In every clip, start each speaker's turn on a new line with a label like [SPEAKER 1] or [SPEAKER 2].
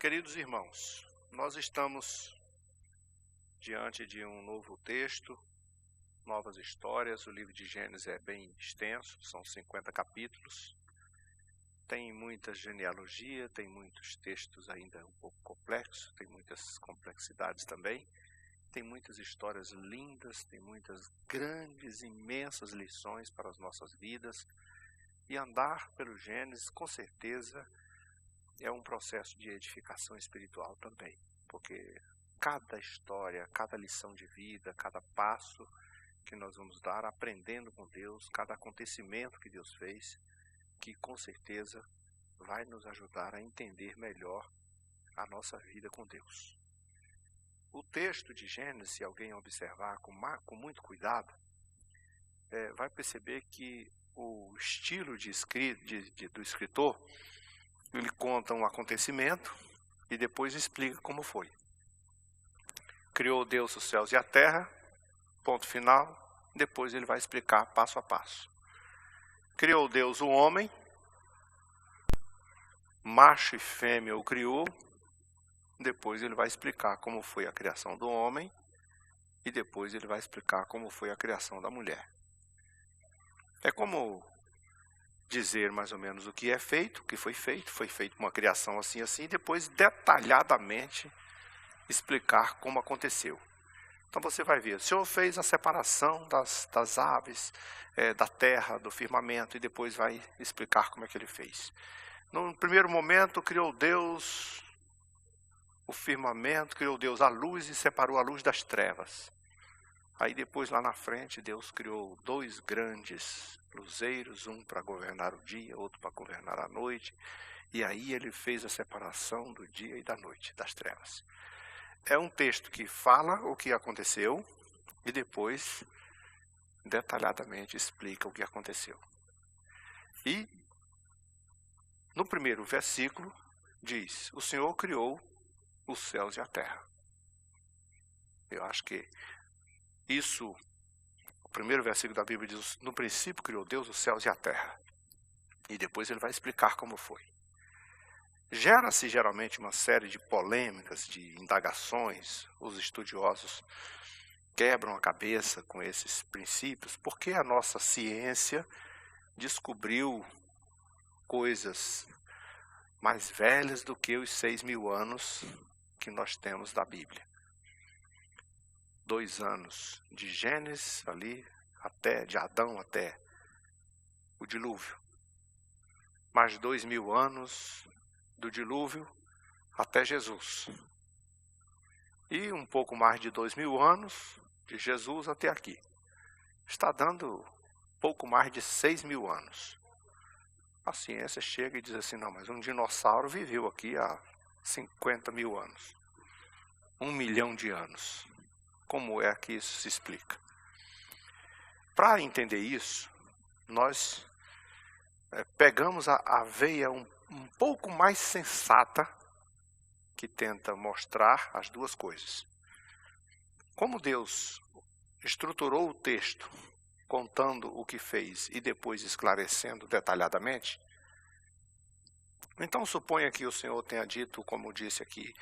[SPEAKER 1] Queridos irmãos, nós estamos diante de um novo texto, novas histórias. O livro de Gênesis é bem extenso, são 50 capítulos. Tem muita genealogia, tem muitos textos ainda um pouco complexos, tem muitas complexidades também. Tem muitas histórias lindas, tem muitas grandes, imensas lições para as nossas vidas. E andar pelo Gênesis, com certeza, é um processo de edificação espiritual também, porque cada história, cada lição de vida, cada passo que nós vamos dar aprendendo com Deus, cada acontecimento que Deus fez, que com certeza vai nos ajudar a entender melhor a nossa vida com Deus. O texto de Gênesis, se alguém observar com muito cuidado, vai perceber que o estilo do escritor, ele conta um acontecimento e depois explica como foi. Criou Deus os céus e a terra, ponto final, depois ele vai explicar passo a passo. Criou Deus o homem, macho e fêmea o criou, depois ele vai explicar como foi a criação do homem e depois ele vai explicar como foi a criação da mulher. É como dizer mais ou menos o que é feito, o que foi feito uma criação assim, e depois detalhadamente explicar como aconteceu. Então você vai ver, o Senhor fez a separação das aves, da terra, do firmamento, e depois vai explicar como é que ele fez. No primeiro momento criou Deus o firmamento, criou Deus a luz e separou a luz das trevas. Aí depois lá na frente Deus criou dois grandes luzeiros, um para governar o dia, outro para governar a noite. E aí ele fez a separação do dia e da noite, das trevas. É um texto que fala o que aconteceu e depois detalhadamente explica o que aconteceu. E no primeiro versículo diz: o Senhor criou os céus e a terra. Eu acho que isso, o primeiro versículo da Bíblia diz: no princípio criou Deus os céus e a terra. E depois ele vai explicar como foi. Gera-se geralmente uma série de polêmicas, de indagações. Os estudiosos quebram a cabeça com esses princípios, porque a nossa ciência descobriu coisas mais velhas do que os 6.000 anos que nós temos da Bíblia. 2 anos de Gênesis ali, de Adão até o dilúvio. Mais 2.000 anos do dilúvio até Jesus. E um pouco mais de 2.000 anos de Jesus até aqui. Está dando pouco mais de 6.000 anos. A ciência chega e diz assim: não, mas um dinossauro viveu aqui há 50.000 anos. 1 milhão de anos. Como é que isso se explica? Para entender isso, nós pegamos a veia um pouco mais sensata, que tenta mostrar as duas coisas. Como Deus estruturou o texto, contando o que fez e depois esclarecendo detalhadamente, então suponha que o Senhor tenha dito, como disse aqui: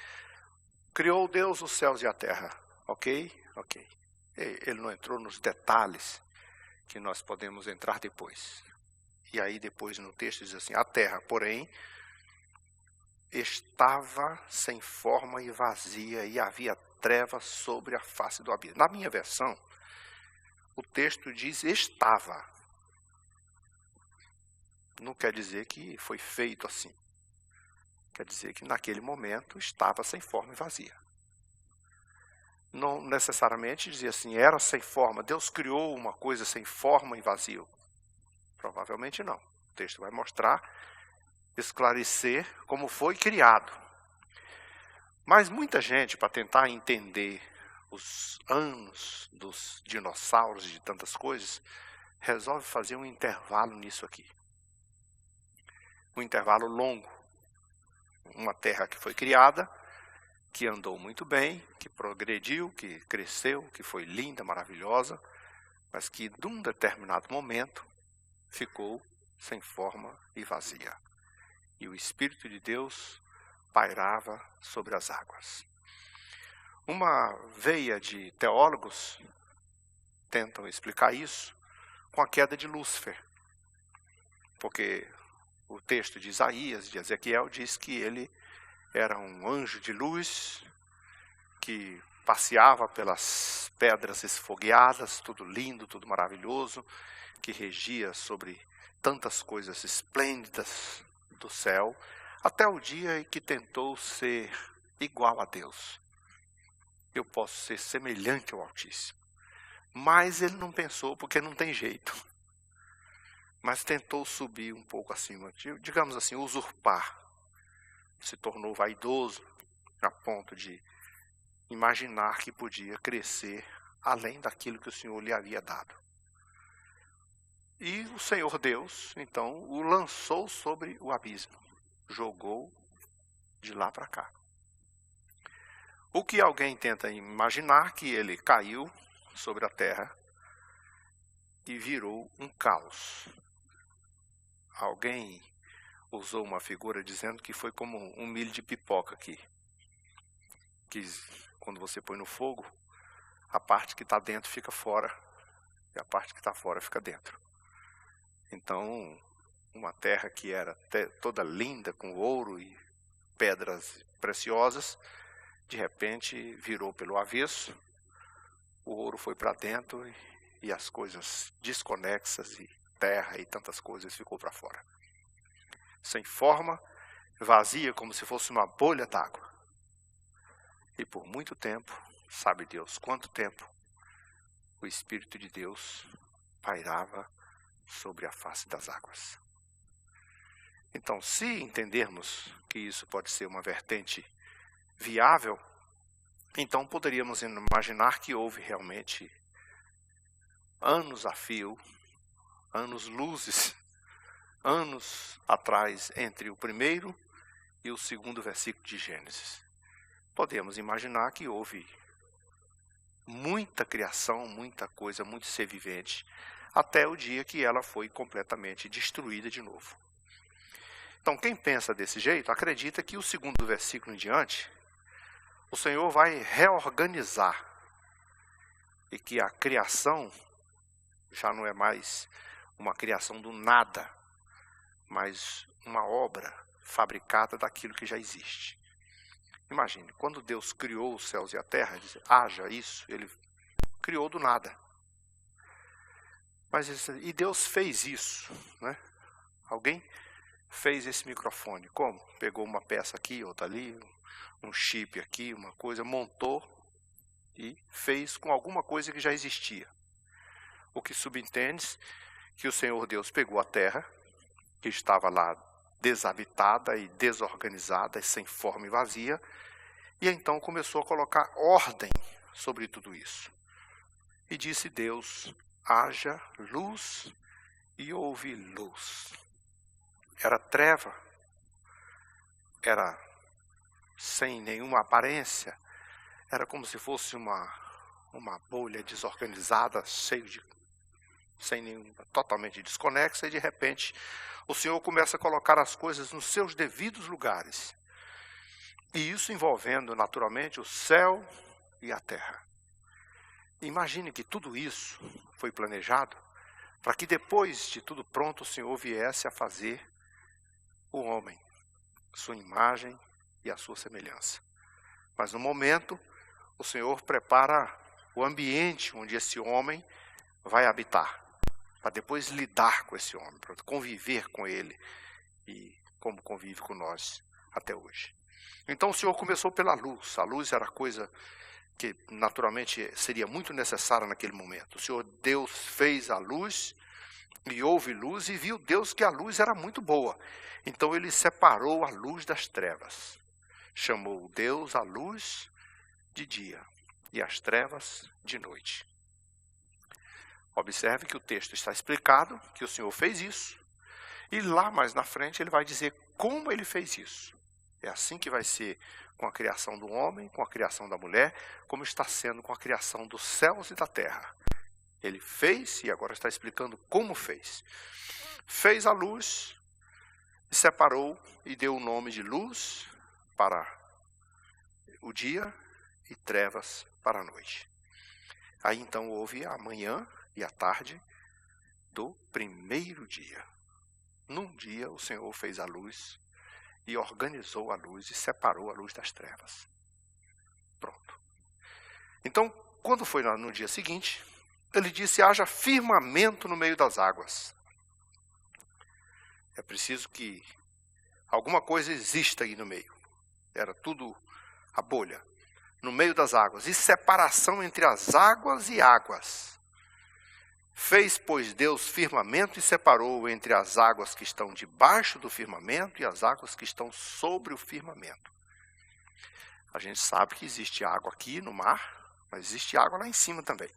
[SPEAKER 1] criou Deus os céus e a terra. Ok? Ok. Ele não entrou nos detalhes que nós podemos entrar depois. E aí depois no texto diz assim: a terra, porém, estava sem forma e vazia, e havia trevas sobre a face do abismo. Na minha versão, o texto diz estava. Não quer dizer que foi feito assim. Quer dizer que naquele momento estava sem forma e vazia. Não necessariamente dizia assim, era sem forma. Deus criou uma coisa sem forma e vazio. Provavelmente não. O texto vai mostrar, esclarecer como foi criado. Mas muita gente, para tentar entender os anos dos dinossauros e de tantas coisas, resolve fazer um intervalo nisso aqui. Um intervalo longo. Uma terra que foi criada, que andou muito bem, que progrediu, que cresceu, que foi linda, maravilhosa, mas que, de um determinado momento, ficou sem forma e vazia. E o Espírito de Deus pairava sobre as águas. Uma veia de teólogos tentam explicar isso com a queda de Lúcifer, porque o texto de Isaías, de Ezequiel, diz que ele era um anjo de luz que passeava pelas pedras esfogueadas, tudo lindo, tudo maravilhoso, que regia sobre tantas coisas esplêndidas do céu, até o dia em que tentou ser igual a Deus. Eu posso ser semelhante ao Altíssimo. Mas ele não pensou, porque não tem jeito. Mas tentou subir um pouco acima, digamos assim, usurpar. Se tornou vaidoso a ponto de imaginar que podia crescer além daquilo que o Senhor lhe havia dado. E o Senhor Deus, então, o lançou sobre o abismo, jogou de lá para cá. O que alguém tenta imaginar que ele caiu sobre a terra e virou um caos. Alguém usou uma figura dizendo que foi como um milho de pipoca aqui. Que quando você põe no fogo, a parte que está dentro fica fora e a parte que está fora fica dentro. Então, uma terra que era toda linda, com ouro e pedras preciosas, de repente virou pelo avesso, o ouro foi para dentro e as coisas desconexas, e terra e tantas coisas ficou para fora. Sem forma, vazia, como se fosse uma bolha d'água. E por muito tempo, sabe Deus quanto tempo, o Espírito de Deus pairava sobre a face das águas. Então, se entendermos que isso pode ser uma vertente viável, então poderíamos imaginar que houve realmente anos a fio, anos-luzes, anos atrás entre o primeiro e o segundo versículo de Gênesis. Podemos imaginar que houve muita criação, muita coisa, muito ser vivente, até o dia que ela foi completamente destruída de novo. Então, quem pensa desse jeito, acredita que o segundo versículo em diante, o Senhor vai reorganizar e que a criação já não é mais uma criação do nada, mas uma obra fabricada daquilo que já existe. Imagine, quando Deus criou os céus e a terra, ele disse, haja isso, ele criou do nada. E Deus fez isso, né? Alguém fez esse microfone. Como? Pegou uma peça aqui, outra ali, um chip aqui, uma coisa, montou e fez com alguma coisa que já existia. O que subentende que o Senhor Deus pegou a terra, que estava lá desabitada e desorganizada, e sem forma e vazia, e então começou a colocar ordem sobre tudo isso. E disse Deus, haja luz, e houve luz. Era treva, era sem nenhuma aparência, era como se fosse uma bolha desorganizada, totalmente desconexa, e de repente o Senhor começa a colocar as coisas nos seus devidos lugares. E isso envolvendo naturalmente o céu e a terra. Imagine que tudo isso foi planejado para que depois de tudo pronto o Senhor viesse a fazer o homem, sua imagem e a sua semelhança. Mas no momento, o Senhor prepara o ambiente onde esse homem vai habitar, para depois lidar com esse homem, para conviver com ele, e como convive com nós até hoje. Então o Senhor começou pela luz. A luz era coisa que naturalmente seria muito necessária naquele momento. O Senhor Deus fez a luz, e houve luz, e viu Deus que a luz era muito boa. Então ele separou a luz das trevas. Chamou Deus a luz de dia e as trevas de noite. Observe que o texto está explicado, que o Senhor fez isso. E lá mais na frente ele vai dizer como ele fez isso. É assim que vai ser com a criação do homem, com a criação da mulher, como está sendo com a criação dos céus e da terra. Ele fez, e agora está explicando como fez. Fez a luz, separou e deu o nome de luz para o dia e trevas para a noite. Aí então houve a manhã e a tarde do primeiro dia. Num dia o Senhor fez a luz e organizou a luz e separou a luz das trevas. Pronto. Então, quando foi no dia seguinte, ele disse: haja firmamento no meio das águas. É preciso que alguma coisa exista aí no meio. Era tudo a bolha. No meio das águas. E separação entre as águas e águas. Fez, pois, Deus firmamento e separou entre as águas que estão debaixo do firmamento e as águas que estão sobre o firmamento. A gente sabe que existe água aqui no mar, mas existe água lá em cima também.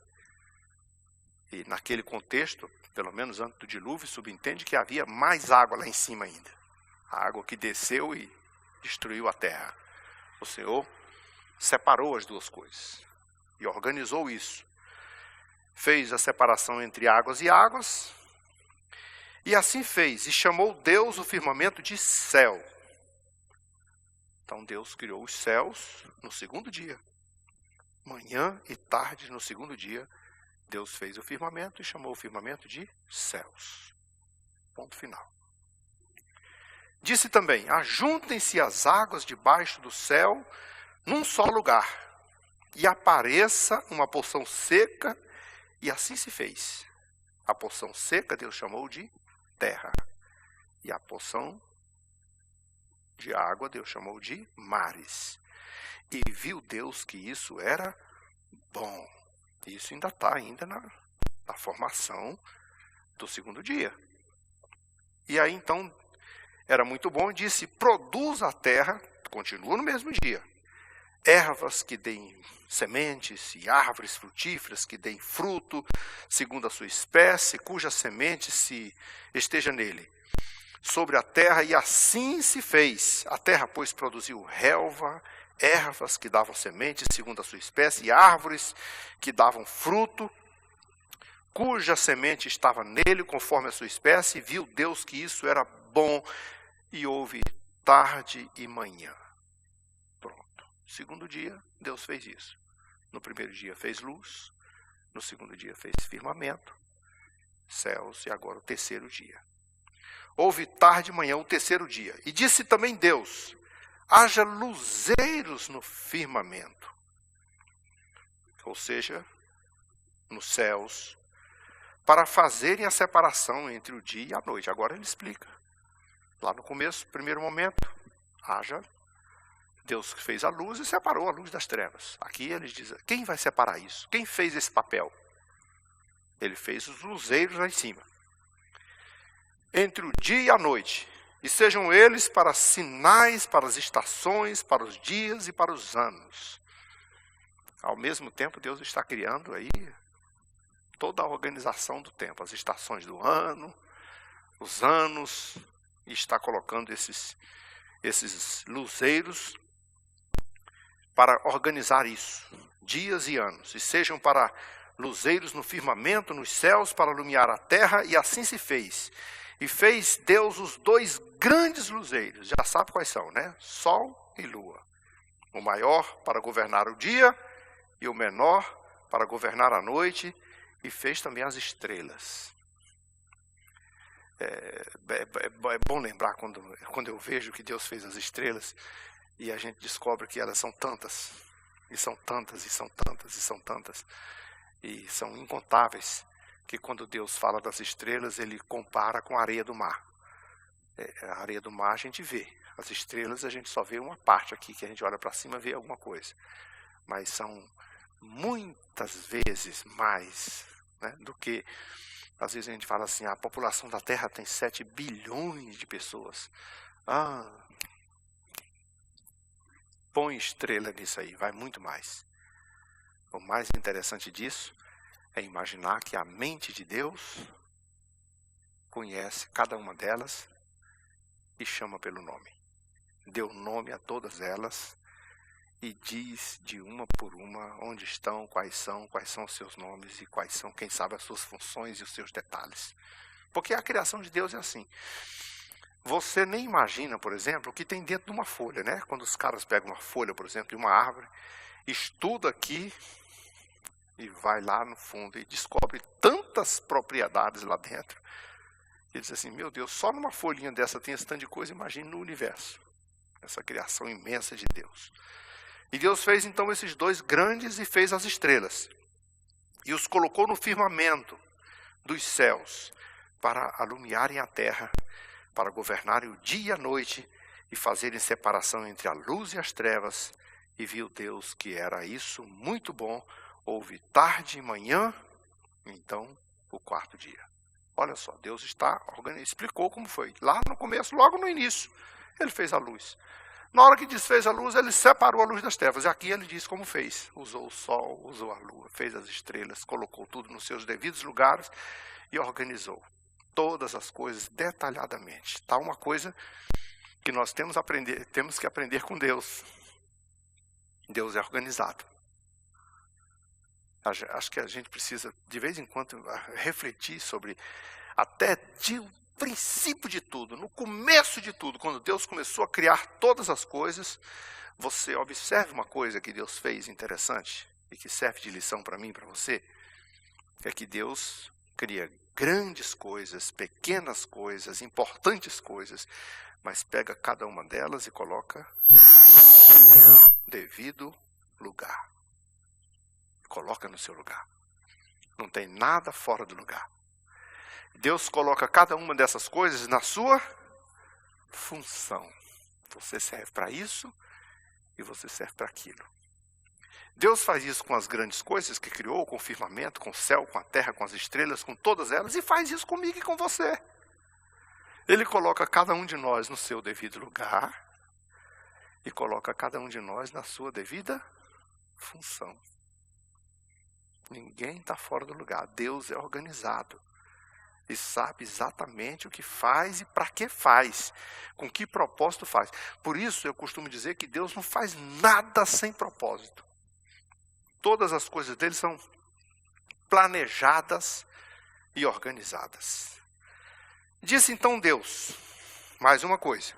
[SPEAKER 1] E naquele contexto, pelo menos antes do dilúvio, subentende que havia mais água lá em cima ainda. A água que desceu e destruiu a terra. O Senhor separou as duas coisas e organizou isso. Fez a separação entre águas e águas, e assim fez, e chamou Deus o firmamento de céu. Então Deus criou os céus no segundo dia. Manhã e tarde, no segundo dia, Deus fez o firmamento e chamou o firmamento de céus. Ponto final. Disse também: ajuntem-se as águas debaixo do céu num só lugar, e apareça uma porção seca. E assim se fez. A porção seca Deus chamou de terra. E a porção de água Deus chamou de mares. E viu Deus que isso era bom. Isso ainda está na formação do segundo dia. E aí então era muito bom, disse: produz a terra, continua no mesmo dia, ervas que deem sementes e árvores frutíferas que deem fruto, segundo a sua espécie, cuja semente se esteja nele, sobre a terra, e assim se fez. A terra, pois, produziu relva, ervas que davam sementes, segundo a sua espécie, e árvores que davam fruto, cuja semente estava nele, conforme a sua espécie, e viu Deus que isso era bom, e houve tarde e manhã. Segundo dia, Deus fez isso. No primeiro dia fez luz, no segundo dia fez firmamento, céus, e agora o terceiro dia. Houve tarde e manhã, o terceiro dia. E disse também Deus: haja luzeiros no firmamento, ou seja, nos céus, para fazerem a separação entre o dia e a noite. Agora ele explica. Lá no começo, primeiro momento, haja. Deus fez a luz e separou a luz das trevas. Aqui ele diz: quem vai separar isso? Quem fez esse papel? Ele fez os luzeiros lá em cima. Entre o dia e a noite. E sejam eles para sinais, para as estações, para os dias e para os anos. Ao mesmo tempo, Deus está criando aí toda a organização do tempo. As estações do ano, os anos. E está colocando esses luzeiros para organizar isso, dias e anos, e sejam para luzeiros no firmamento, nos céus, para iluminar a terra, e assim se fez. E fez Deus os dois grandes luzeiros, já sabe quais são, né? Sol e lua. O maior para governar o dia, e o menor para governar a noite, e fez também as estrelas. É bom lembrar quando eu vejo que Deus fez as estrelas, e a gente descobre que elas são tantas, e são tantas, e são tantas, e são tantas, e são incontáveis, que quando Deus fala das estrelas, ele compara com a areia do mar. A areia do mar a gente vê, as estrelas a gente só vê uma parte aqui, que a gente olha para cima e vê alguma coisa. Mas são muitas vezes mais, né, do que, às vezes a gente fala assim, a população da Terra tem 7 bilhões de pessoas. Põe estrela nisso aí, vai muito mais. O mais interessante disso é imaginar que a mente de Deus conhece cada uma delas e chama pelo nome. Deu nome a todas elas e diz de uma por uma onde estão, quais são os seus nomes e quais são, quem sabe, as suas funções e os seus detalhes. Porque a criação de Deus é assim. Você nem imagina, por exemplo, o que tem dentro de uma folha, né? Quando os caras pegam uma folha, por exemplo, de uma árvore, estuda aqui e vai lá no fundo e descobre tantas propriedades lá dentro. Ele diz assim, meu Deus, só numa folhinha dessa tem esse tanto de coisa, imagine no universo. Essa criação imensa de Deus. E Deus fez então esses dois grandes e fez as estrelas. E os colocou no firmamento dos céus para alumiarem a terra, para governarem o dia e a noite e fazerem separação entre a luz e as trevas. E viu Deus que era isso muito bom. Houve tarde e manhã, então o quarto dia. Olha só, Deus explicou como foi. Lá no começo, logo no início, ele fez a luz. Na hora que desfez a luz, ele separou a luz das trevas. E aqui ele diz como fez. Usou o sol, usou a lua, fez as estrelas, colocou tudo nos seus devidos lugares e organizou todas as coisas detalhadamente. Tá uma coisa que nós temos que aprender com Deus. Deus é organizado. Acho que a gente precisa, de vez em quando, refletir sobre, até de princípio de tudo, no começo de tudo, quando Deus começou a criar todas as coisas, você observe uma coisa que Deus fez interessante e que serve de lição para mim e para você, é que Deus cria grandes coisas, pequenas coisas, importantes coisas, mas pega cada uma delas e coloca no devido lugar. Coloca no seu lugar. Não tem nada fora do lugar. Deus coloca cada uma dessas coisas na sua função. Você serve para isso e você serve para aquilo. Deus faz isso com as grandes coisas que criou, com o firmamento, com o céu, com a terra, com as estrelas, com todas elas, e faz isso comigo e com você. Ele coloca cada um de nós no seu devido lugar e coloca cada um de nós na sua devida função. Ninguém está fora do lugar. Deus é organizado. E sabe exatamente o que faz e para que faz. Com que propósito faz. Por isso eu costumo dizer que Deus não faz nada sem propósito. Todas as coisas dele são planejadas e organizadas. Disse então Deus, mais uma coisa.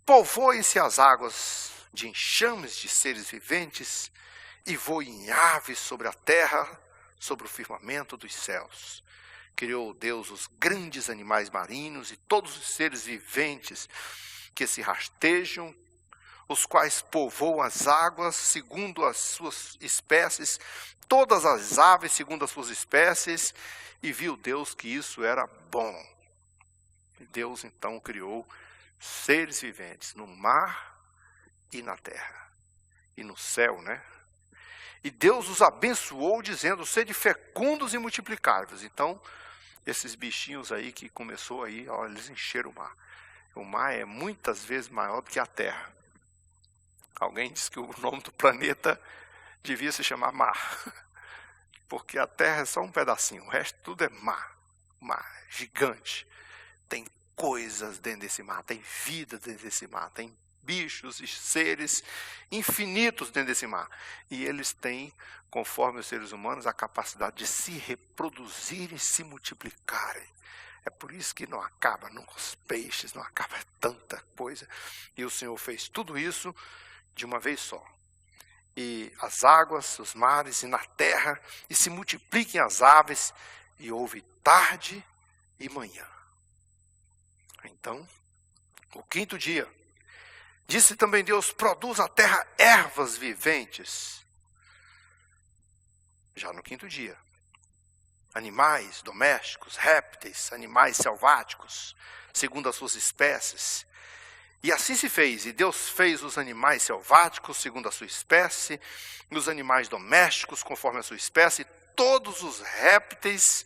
[SPEAKER 1] Povoem-se as águas de enxames de seres viventes e voem aves sobre a terra, sobre o firmamento dos céus. Criou Deus os grandes animais marinhos e todos os seres viventes que se rastejam, os quais povoam as águas segundo as suas espécies, todas as aves segundo as suas espécies, e viu Deus que isso era bom. E Deus então criou seres viventes no mar e na terra, e no céu, né? E Deus os abençoou dizendo, sede fecundos e multiplicai-vos. Então, esses bichinhos aí que começou aí, ó, eles encheram o mar. O mar é muitas vezes maior do que a terra. Alguém disse que o nome do planeta devia se chamar mar. Porque a terra é só um pedacinho, o resto tudo é mar. Mar gigante. Tem coisas dentro desse mar, tem vida dentro desse mar, tem bichos e seres infinitos dentro desse mar. E eles têm, conforme os seres humanos, a capacidade de se reproduzir e se multiplicarem. É por isso que não acaba nunca os peixes, não acaba tanta coisa. E o Senhor fez tudo isso de uma vez só. E as águas, os mares e na terra, e se multipliquem as aves, e houve tarde e manhã. Então, o quinto dia, disse também Deus, produz a terra ervas viventes. Já no quinto dia. Animais domésticos, répteis, animais selváticos, segundo as suas espécies. E assim se fez. E Deus fez os animais selváticos, segundo a sua espécie, e os animais domésticos, conforme a sua espécie, e todos os répteis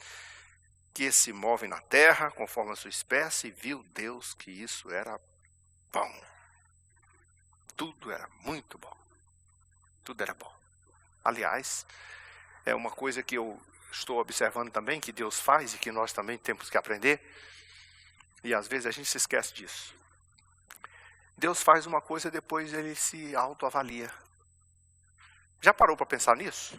[SPEAKER 1] que se movem na terra, conforme a sua espécie, e viu Deus que isso era bom. Tudo era muito bom. Tudo era bom. Aliás, é uma coisa que eu estou observando também, que Deus faz e que nós também temos que aprender. E às vezes a gente se esquece disso. Deus faz uma coisa e depois ele se autoavalia. Já parou para pensar nisso?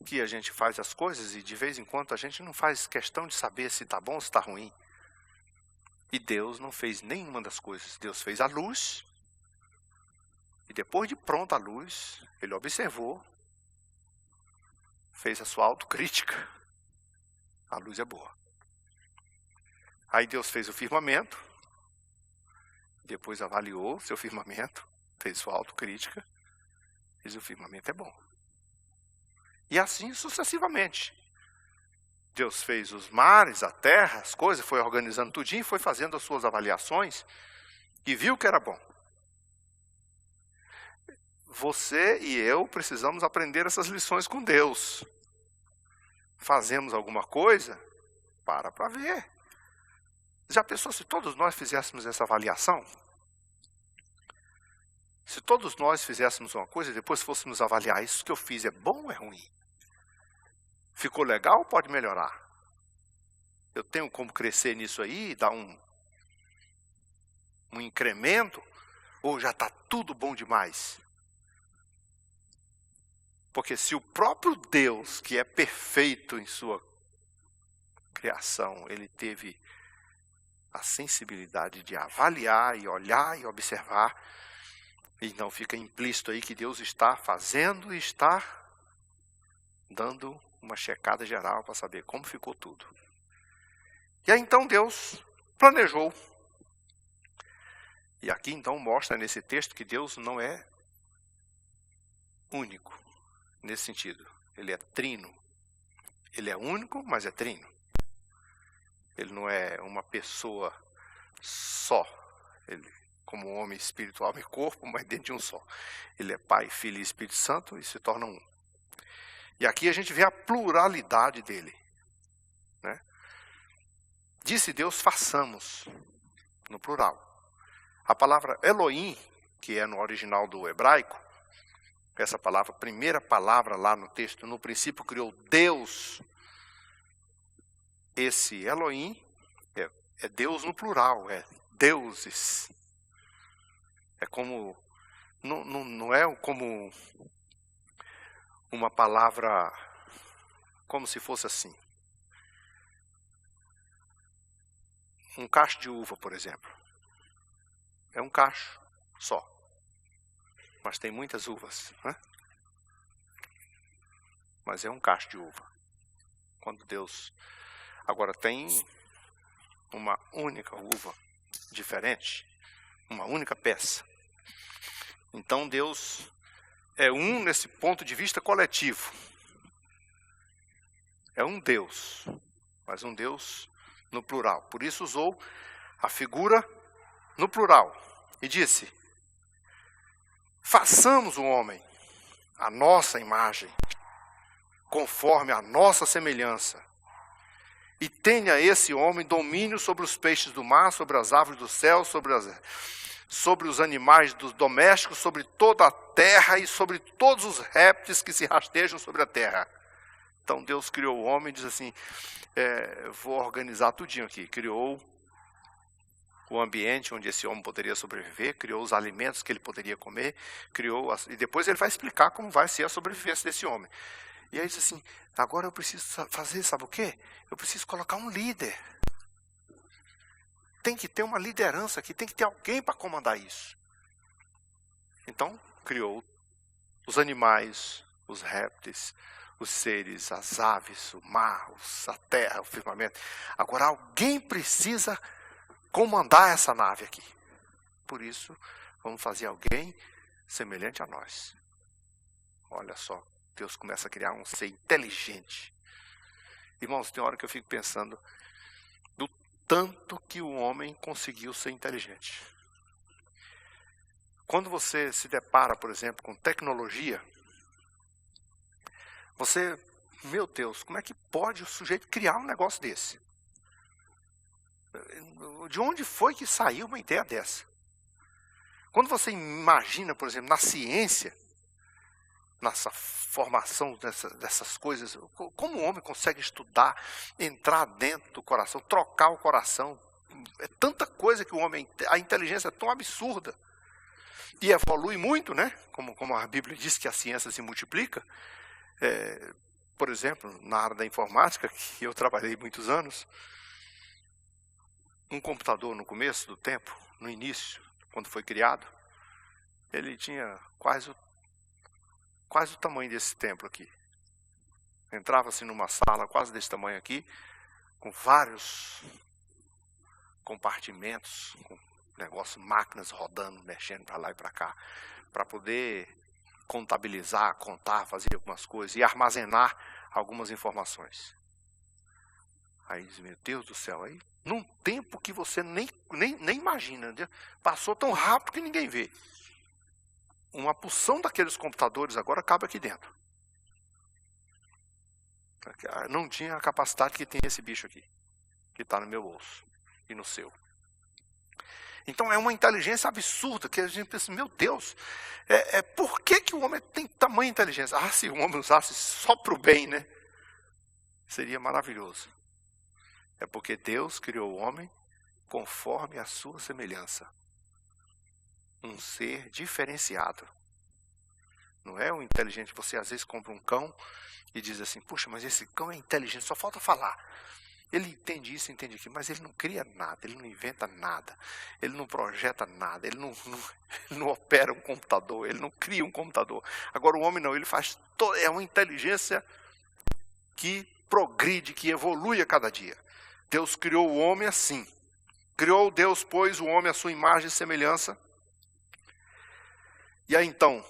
[SPEAKER 1] Que a gente faz as coisas e de vez em quando a gente não faz questão de saber se está bom ou se está ruim. E Deus não fez nenhuma das coisas. Deus fez a luz. E depois de pronta a luz, ele observou, fez a sua autocrítica. A luz é boa. Aí Deus fez o firmamento. Depois avaliou seu firmamento. Fez sua autocrítica. Diz: o firmamento é bom. E assim sucessivamente. Deus fez os mares, a terra, as coisas, foi organizando tudinho, foi fazendo as suas avaliações e viu que era bom. Você e eu precisamos aprender essas lições com Deus. Fazemos alguma coisa? Para ver. Já pensou se todos nós fizéssemos essa avaliação? Se todos nós fizéssemos uma coisa e depois fôssemos avaliar: isso que eu fiz é bom ou é ruim? Ficou legal ou pode melhorar? Eu tenho como crescer nisso aí, dar um incremento? Ou já está tudo bom demais? Porque se o próprio Deus, que é perfeito em sua criação, ele teve a sensibilidade de avaliar e olhar e observar, e não fica implícito aí que Deus está fazendo e está dando uma checada geral para saber como ficou tudo. E aí então Deus planejou. E aqui então mostra nesse texto que Deus não é único, nesse sentido. Ele é trino. Ele é único, mas é trino. Ele não é uma pessoa só. Ele, como homem, espírito, alma e corpo, mas dentro de um só. Ele é Pai, Filho e Espírito Santo e se torna um. E aqui a gente vê a pluralidade dele. Né? Disse Deus: façamos, no plural. A palavra Elohim, que é no original do hebraico, essa palavra, primeira palavra lá no texto, no princípio criou Deus. Esse Elohim é Deus no plural, é deuses. É como, não é como uma palavra, como se fosse assim. Um cacho de uva, por exemplo. É um cacho só. Mas tem muitas uvas, né? Mas é um cacho de uva. Quando Deus... Agora tem uma única uva diferente. Uma única peça. Então Deus é um nesse ponto de vista coletivo. É um Deus. Mas um Deus no plural. Por isso usou a figura no plural. E disse: façamos o homem à nossa imagem, conforme a nossa semelhança, e tenha esse homem domínio sobre os peixes do mar, sobre as aves do céu, sobre os animais domésticos, sobre toda a terra e sobre todos os répteis que se rastejam sobre a terra. Então Deus criou o homem e diz assim: vou organizar tudinho aqui. Criou o ambiente onde esse homem poderia sobreviver, criou os alimentos que ele poderia comer, e depois ele vai explicar como vai ser a sobrevivência desse homem. E aí diz assim: agora eu preciso fazer, sabe o quê? Eu preciso colocar um líder. Tem que ter uma liderança aqui, tem que ter alguém para comandar isso. Então, criou os animais, os répteis, os seres, as aves, o mar, a terra, o firmamento. Agora alguém precisa comandar essa nave aqui. Por isso, vamos fazer alguém semelhante a nós. Olha só, Deus começa a criar um ser inteligente. Irmãos, tem hora que eu fico pensando do tanto que o homem conseguiu ser inteligente. Quando você se depara, por exemplo, com tecnologia, você, meu Deus, como é que pode o sujeito criar um negócio desse? De onde foi que saiu uma ideia dessa? Quando você imagina, por exemplo, na ciência, nessa formação dessas coisas, como o homem consegue estudar, entrar dentro do coração, trocar o coração? É tanta coisa que o homem, a inteligência é tão absurda. E evolui muito, né? Como a Bíblia diz que a ciência se multiplica. Por exemplo, na área da informática, que eu trabalhei muitos anos, Um computador no começo do tempo, no início, quando foi criado, ele tinha quase o tamanho desse templo aqui. Entrava-se numa sala quase desse tamanho aqui, com vários compartimentos, com negócio, máquinas rodando, mexendo para lá e para cá, para poder contabilizar, contar, fazer algumas coisas e armazenar algumas informações. Aí diz, meu Deus do céu, aí num tempo que você nem imagina, né? Passou tão rápido que ninguém vê. Uma porção daqueles computadores agora cabe aqui dentro. Não tinha a capacidade que tem esse bicho aqui, que está no meu bolso e no seu. Então é uma inteligência absurda, que a gente pensa, meu Deus, por que o homem tem tamanha inteligência? Ah, se o homem usasse só para o bem, né? Seria maravilhoso. É porque Deus criou o homem conforme a sua semelhança. Um ser diferenciado. Não é um inteligente. Você às vezes compra um cão e diz assim, puxa, mas esse cão é inteligente, só falta falar. Ele entende isso, entende aquilo, mas ele não cria nada, ele não inventa nada, ele não projeta nada, ele não opera um computador, ele não cria um computador. Agora o homem não, ele faz é uma inteligência que progride, que evolui a cada dia. Deus criou o homem assim. Criou Deus, pois, o homem à sua imagem e semelhança. E aí então,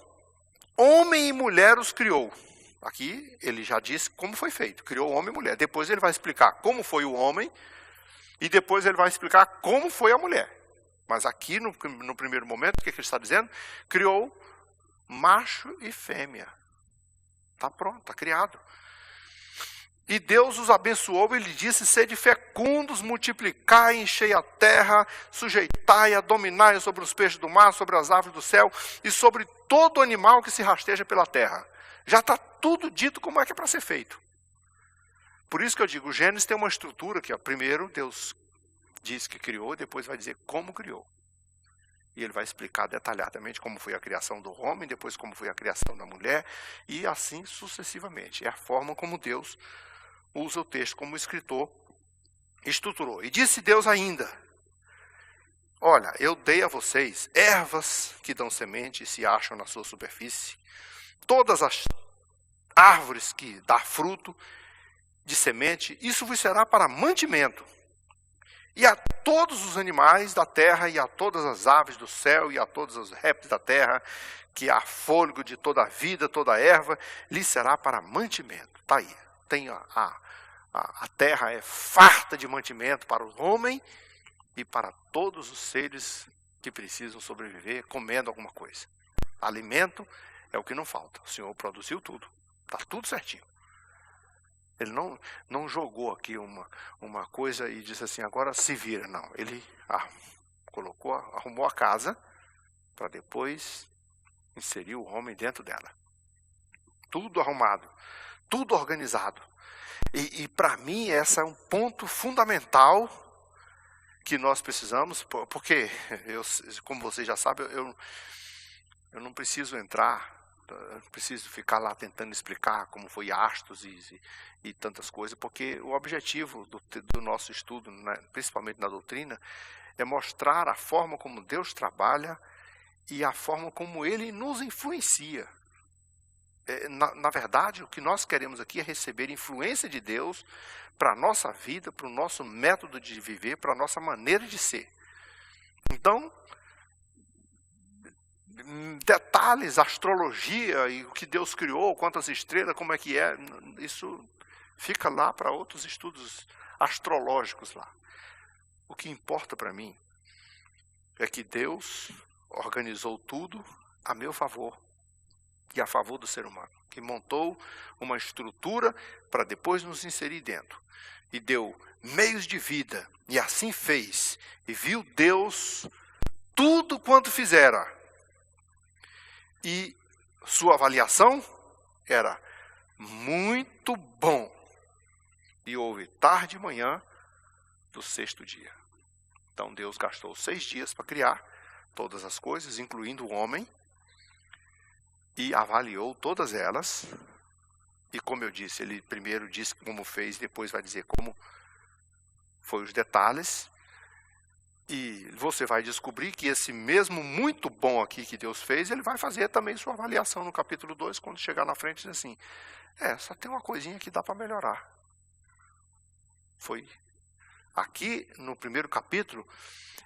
[SPEAKER 1] homem e mulher os criou. Aqui ele já disse como foi feito. Criou homem e mulher. Depois ele vai explicar como foi o homem. E depois ele vai explicar como foi a mulher. Mas aqui no primeiro momento, o que ele está dizendo? Criou macho e fêmea. Está pronto, está criado. E Deus os abençoou e lhe disse, sede fecundos, multiplicai, enchei a terra, sujeitai-a, dominai sobre os peixes do mar, sobre as aves do céu e sobre todo animal que se rasteja pela terra. Já está tudo dito como é que é para ser feito. Por isso que eu digo, o Gênesis tem uma estrutura que, primeiro Deus diz que criou, depois vai dizer como criou. E ele vai explicar detalhadamente como foi a criação do homem, depois como foi a criação da mulher, e assim sucessivamente. É a forma como Deus usa o texto como o escritor estruturou. E disse Deus ainda, olha, eu dei a vocês ervas que dão semente e se acham na sua superfície, todas as árvores que dão fruto de semente, isso vos será para mantimento. E a todos os animais da terra, e a todas as aves do céu, e a todos os répteis da terra, que há fôlego de toda a vida, toda a erva, lhe será para mantimento. Está aí. Tem a terra é farta de mantimento para o homem e para todos os seres que precisam sobreviver comendo alguma coisa. Alimento é o que não falta. O Senhor produziu tudo. Está tudo certinho. Ele não jogou aqui uma coisa e disse assim, agora se vira. Não, ele arrumou a casa para depois inserir o homem dentro dela. Tudo arrumado, tudo organizado. E para mim, esse é um ponto fundamental que nós precisamos, porque, como vocês já sabem, eu não preciso entrar, preciso ficar lá tentando explicar como foi Astos e tantas coisas, porque o objetivo do nosso estudo, principalmente na doutrina, é mostrar a forma como Deus trabalha e a forma como Ele nos influencia. Na verdade, o que nós queremos aqui é receber influência de Deus para a nossa vida, para o nosso método de viver, para a nossa maneira de ser. Então, detalhes, astrologia e o que Deus criou, quantas estrelas, como é que é, isso fica lá para outros estudos astrológicos lá. O que importa para mim é que Deus organizou tudo a meu favor e a favor do ser humano, que montou uma estrutura para depois nos inserir dentro. E deu meios de vida, e assim fez. E viu Deus tudo quanto fizera. E sua avaliação era muito bom. E houve tarde e manhã do sexto dia. Então Deus gastou 6 dias para criar todas as coisas, incluindo o homem, e avaliou todas elas. E como eu disse, ele primeiro disse como fez, depois vai dizer como foi os detalhes. E você vai descobrir que esse mesmo muito bom aqui que Deus fez, ele vai fazer também sua avaliação no capítulo 2, quando chegar na frente e diz assim, só tem uma coisinha que dá para melhorar. Foi aqui no primeiro capítulo,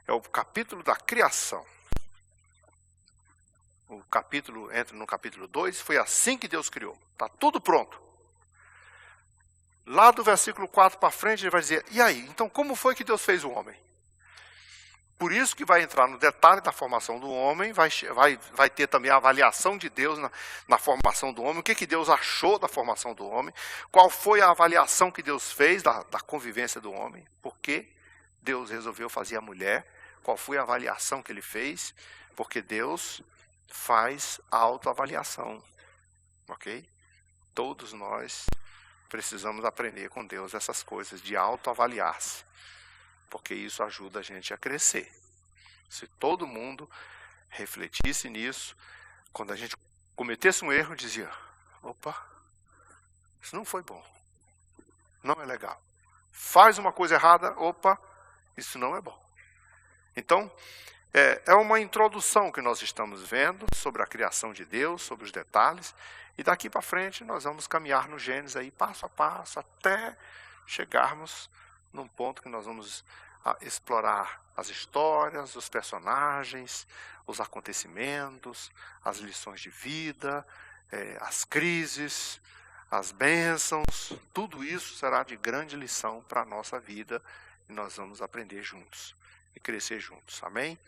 [SPEAKER 1] é o capítulo da criação. O capítulo entra no capítulo 2, foi assim que Deus criou. Está tudo pronto. Lá do versículo 4 para frente, ele vai dizer, e aí, então como foi que Deus fez o homem? Por isso que vai entrar no detalhe da formação do homem, vai ter também a avaliação de Deus na formação do homem, o que Deus achou da formação do homem, qual foi a avaliação que Deus fez da convivência do homem, por que Deus resolveu fazer a mulher, qual foi a avaliação que ele fez, porque Deus faz a autoavaliação, ok? Todos nós precisamos aprender com Deus essas coisas de autoavaliar-se. Porque isso ajuda a gente a crescer. Se todo mundo refletisse nisso, quando a gente cometesse um erro, dizia, opa, isso não foi bom, não é legal. Faz uma coisa errada, opa, isso não é bom. Então, é uma introdução que nós estamos vendo sobre a criação de Deus, sobre os detalhes, e daqui para frente nós vamos caminhar no Gênesis aí, passo a passo, até chegarmos num ponto que nós vamos explorar as histórias, os personagens, os acontecimentos, as lições de vida, as crises, as bênçãos, tudo isso será de grande lição para a nossa vida e nós vamos aprender juntos e crescer juntos, amém?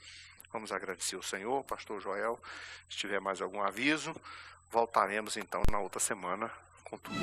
[SPEAKER 1] Vamos agradecer o Senhor, pastor Joel, se tiver mais algum aviso, voltaremos então na outra semana com tudo.